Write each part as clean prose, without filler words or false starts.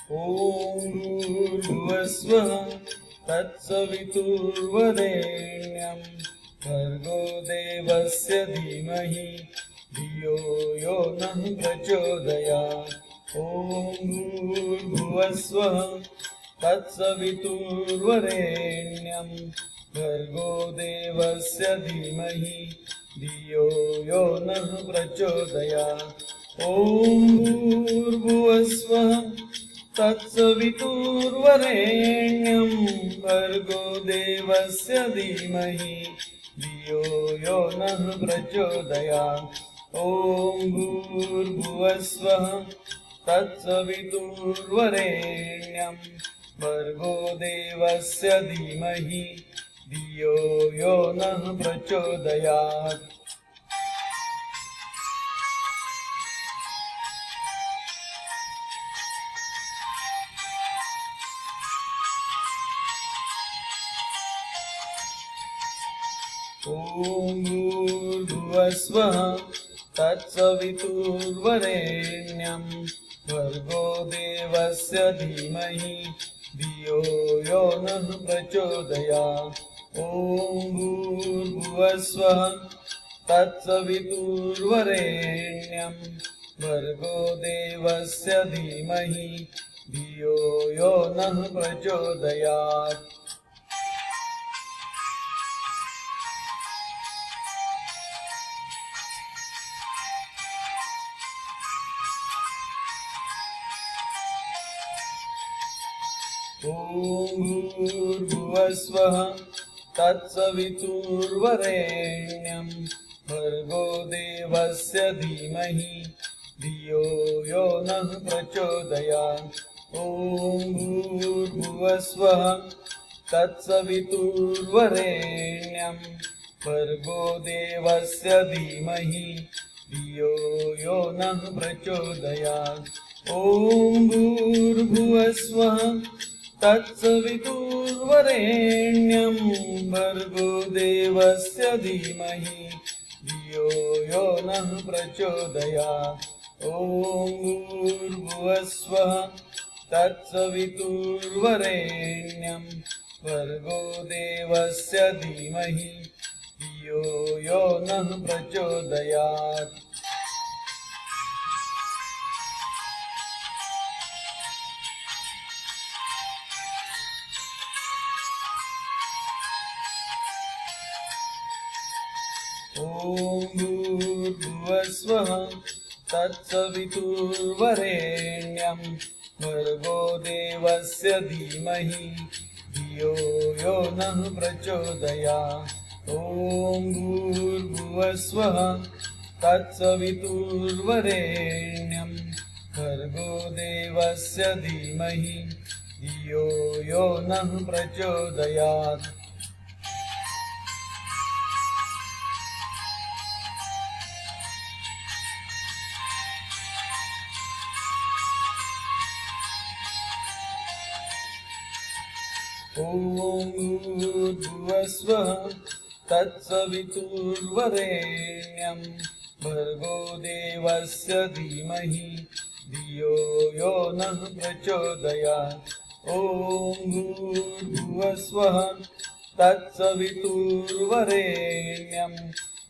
ॐ भूर्भुवस्वः तत्सवितुर्वरेण्यं भर्गो देवस्य धीमहि धियो यो नः प्रचोदयात्। ॐ भूर्भुवस्वः तत्सवितुर्वरेण्यं भर्गो देवस्य धीमहि धियो यो नः प्रचोदयात्। ॐ भूर्भुवस्वः तत्सवितुर्वरेण्यं भर्गो देवस्य धीमहि धियो यो नः प्रचोदयात्। ॐ भूर्भुवस्वः तत्सवितुर्वरेण्यं भर्गो देवस्य धीमहि धियो यो नः प्रचोदयात्। ॐ भूर्भुवस्वः तत्सवितुर्वरेण्यं भर्गो देवस्य धीमहि धियो यो नः प्रचोदयात्। ॐ भूर्भुवस्वः तत्सवितुर्वरेण्यं भर्गो देवस्य धीमहि धियो यो नः प्रचोदयात्। ॐ भूर्भुवस्वः तत्सवितुर्वरेण्यं भर्गो देवस्य धीमहि धियो यो नः प्रचोदयात्। ॐ भूर्भुवस्वः तत्सवितुर्वरेण्यं भर्गो देवस्य धीमहि धियो यो नः प्रचोदयात्। ॐ भूर्भुवस्वः तत्सवितुर्वरेण्यं भर्गो देवस्य धीमहि धियो यो नः प्रचोदयात्। ॐ भूर्भुवस्वः तत्सवितुर्वरेण्यं भर्गो देवस्य धीमहि धियो यो नः प्रचोदयात्। ॐ भूर्भुवस्वः तत्सवितुर्वरेण्यं भर्गो देवस्य धीमहि धियो यो नः प्रचोदयात्। ॐ भूर्भुवस्वः तत्सवितुर्वरेण्यं भर्गो देवस्य धीमहि धियो यो नः प्रचोदयात्। ॐ भूर्भुवस्वः तत्सवितुर्वरेण्यं भर्गो देवस्य धीमहि धियो यो नः प्रचोदयात्। ॐ भूर्भुवस्वः तत्सवितुर्वरेण्यं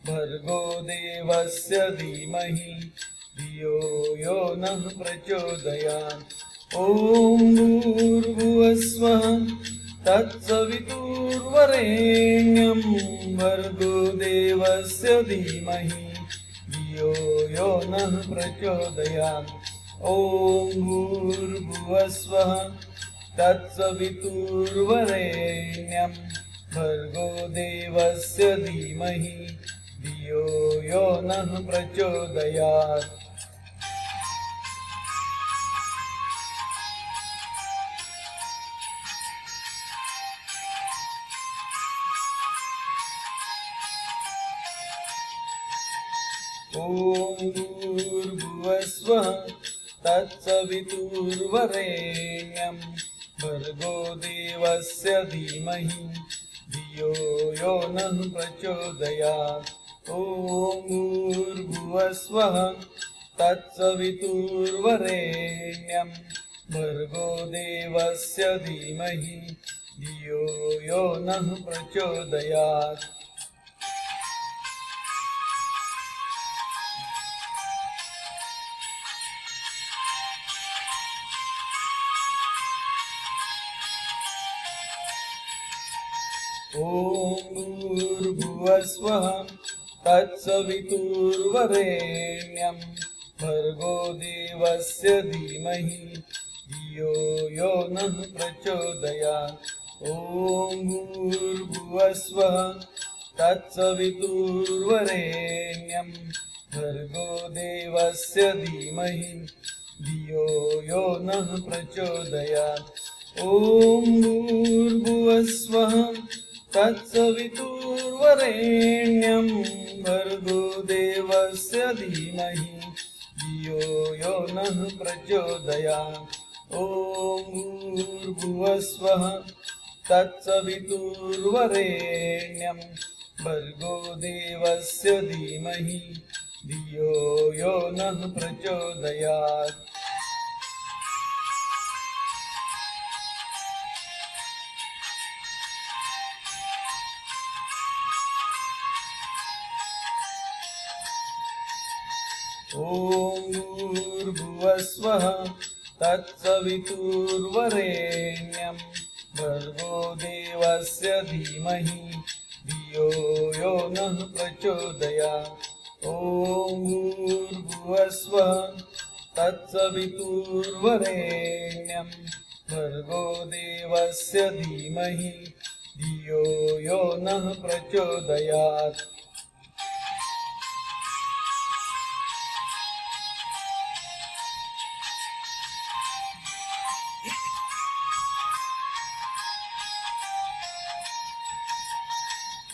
भर्गो देवस्य धीमहि धियो यो नः प्रचोदयात्। ॐ भूर्भुवस्वः तत्सवितुर्वरेण्यं भर्गो देवस्य धीमहि धियो यो नः प्रचोदयात्। ॐ भूर्भुवस्वः तत्सवितुर्वरेण्यं भर्गो देवस्य धीमहि धियो यो नः प्रचोदयात्। ॐ भूर्भुवस्वः तत्सवितुर्वरेण्यं भर्गो देवस्य धीमहि धियो यो नः प्रचोदयात्। ॐ भूर्भुवस्वः तत्सवितुर्वरेण्यं भर्गो देवस्य धीमहि धियो यो नः प्रचोदयात्। ॐ भूर्भुवस्वः तत्सवितुर्वरेण्यं भर्गो देवस्य धीमहि धियो यो नः प्रचोदयात्। ॐ भूर्भुवस्वः तत्सवितुर्वरेण्यं भर्गो देवस्य धीमहि धियो यो नः प्रचोदयात्। ॐ भूर्भुवस्वः तत्सवितुर्वरेण्यं भर्गो देवस्य धीमहि धियो यो नः प्रचोदयात्। ॐ भूर्भुवस्वः तत्सवितुर्वरेण्यं भर्गो देवस्य धीमहि धियो यो नः प्रचोदयात्। ॐ भूर्भुवस्वः तत्सवितुर्वरेण्यं भर्गो देवस्य धीमहि धियो यो नः प्रचोदयात्। ॐ भूर्भुवस्वः तत्सवितुर्वरेण्यं भर्गो देवस्य धीमहि धियो यो नः प्रचोदयात्।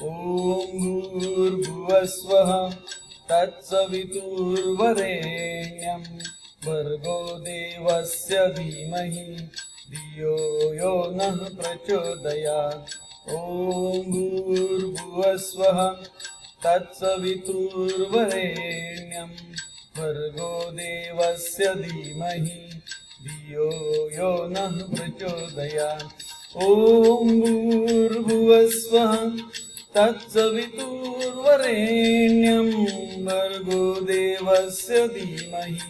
ॐ भूर्भुवस्वः तत्सवितुर्वरेण्यं भर्गो देवस्य धीमहि धियो यो नः प्रचोदयात्। ॐ भूर्भुवस्वः तत्सवितुर्वरेण्यं भर्गो देवस्य धीमहि धियो यो नः प्रचोदयात्। ॐ भूर्भुवस्वः तत्सवितुर्वरेण्यं भर्गो देवस्य धीमहि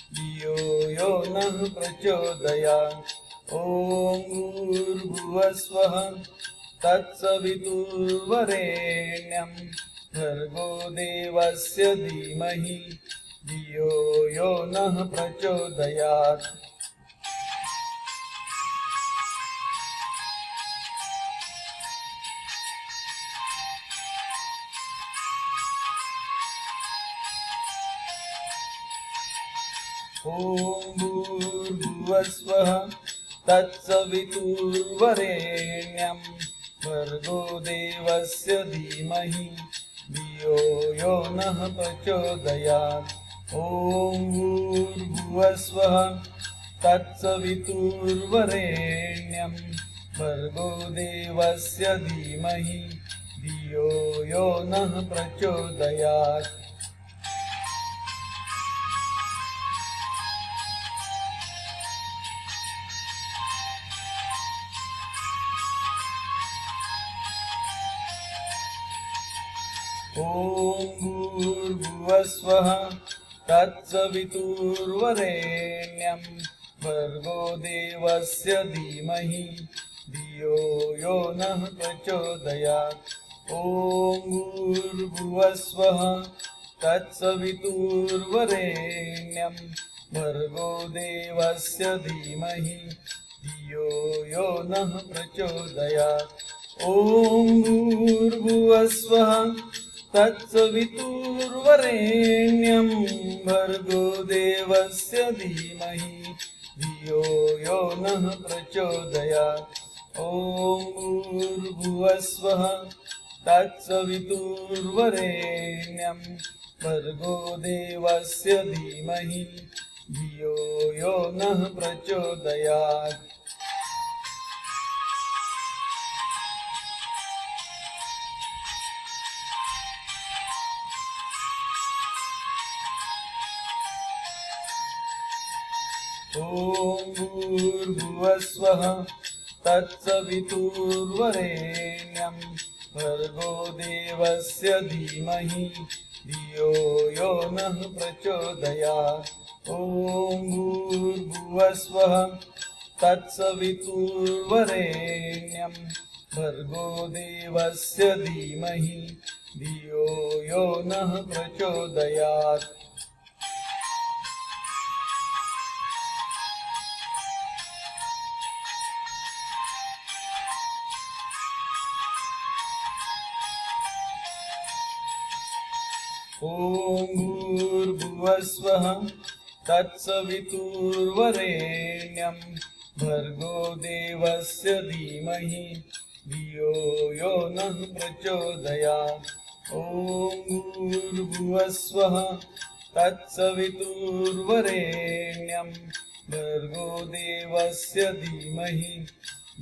धियो यो नः प्रचोदयात्। ॐ भूर्भुवस्वः तत्सवितुर्वरेण्यं भर्गो देवस्य धीमहि धियो यो नः प्रचोदयात्। ॐ भूर्भुवस्वः तत्सवितुर्वरेण्यं भर्गो देवस्य धीमहि धियो यो नः प्रचोदयात्। ॐ भूर्भुवस्वः तत्सवितुर्वरेण्यं भर्गो देवस्य धीमहि धियो यो नः प्रचोदयात्। ॐ भूर्भुवस्वः तत्सवितुर्वरेण्यं भर्गो देवस्य धीमहि धियो यो नः प्रचोदयात्। ॐ भूर्भुवस्वः तत्सवितुर्वरेण्यं भर्गो देवस्य धीमहि धियो यो नः प्रचोदयात्। ॐ भूर्भुवस्वः तत्सवितुर्वरेण्यं भर्गो देवस्य धीमहि धियो यो नः प्रचोदयात्। ॐ भूर्भुवस्वः तत्सवितुर्वरेण्यं भर्गो देवस्य धीमहि धियो यो नः प्रचोदयात्। ॐ ॐ भूर्भुवस्वः तत्सवितुर्वरेण्यं भर्गो देवस्य धीमहि धियो यो नः प्रचोदयात् ॐ भूर्भुवस्वः तत्सवितुर्वरेण्यं भर्गो देवस्य धीमहि धियो यो नः प्रचोदयात् ॐ भूर्भुवस्वः तत्सवितुर्वरेण्यं भर्गो देवस्य धीमहि धियो यो नः प्रचोदयात् ॐ भूर्भुवस्वः तत्सवितुर्वरेण्यं भर्गो देवस्य धीमहि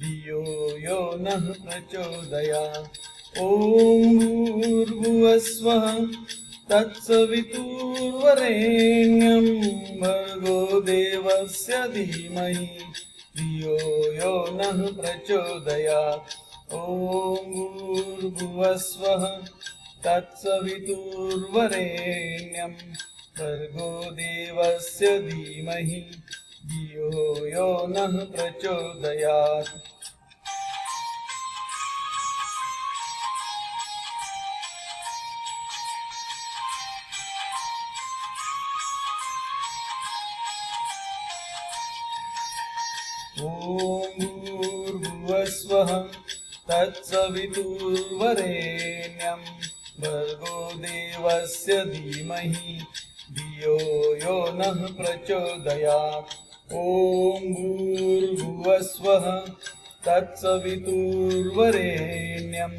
धियो यो नः प्रचोदयात् ॐ भूर्भुवस्वः तत्सवितुर्वरेण्यं भर्गो देवस्य धीमहि धियो यो नः प्रचोदयात् ॐ भूर्भुवस्वः तत्सवितुर्वरेण्यं भर्गो देवस्य धीमहि धियो यो नः प्रचोदयात् ॐ भूर्भुवस्वः तत्सवितुर्वरेण्यं भर्गो देवस्य धीमहि धियो यो नः प्रचोदयात् ॐ भूर्भुवस्वः तत्सवितुर्वरेण्यं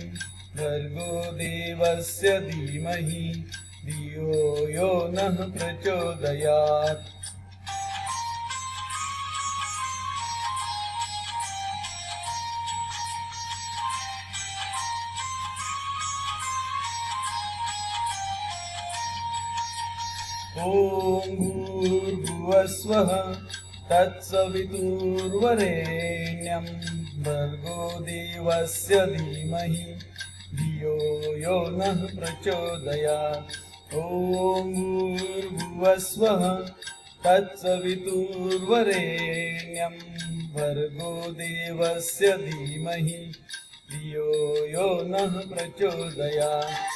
भर्गो देवस्य धीमहि धियो यो नः प्रचोदयात् ॐ भूर्भुवस्वः तत्सवितुर्वरेण्यं भर्गो देवस्य धीमहि धियो यो नः प्रचोदयात् ॐ भूर्भुवस्वः तत्सवितुर्वरेण्यं भर्गो देवस्य धीमहि धियो यो नः प्रचोदयात्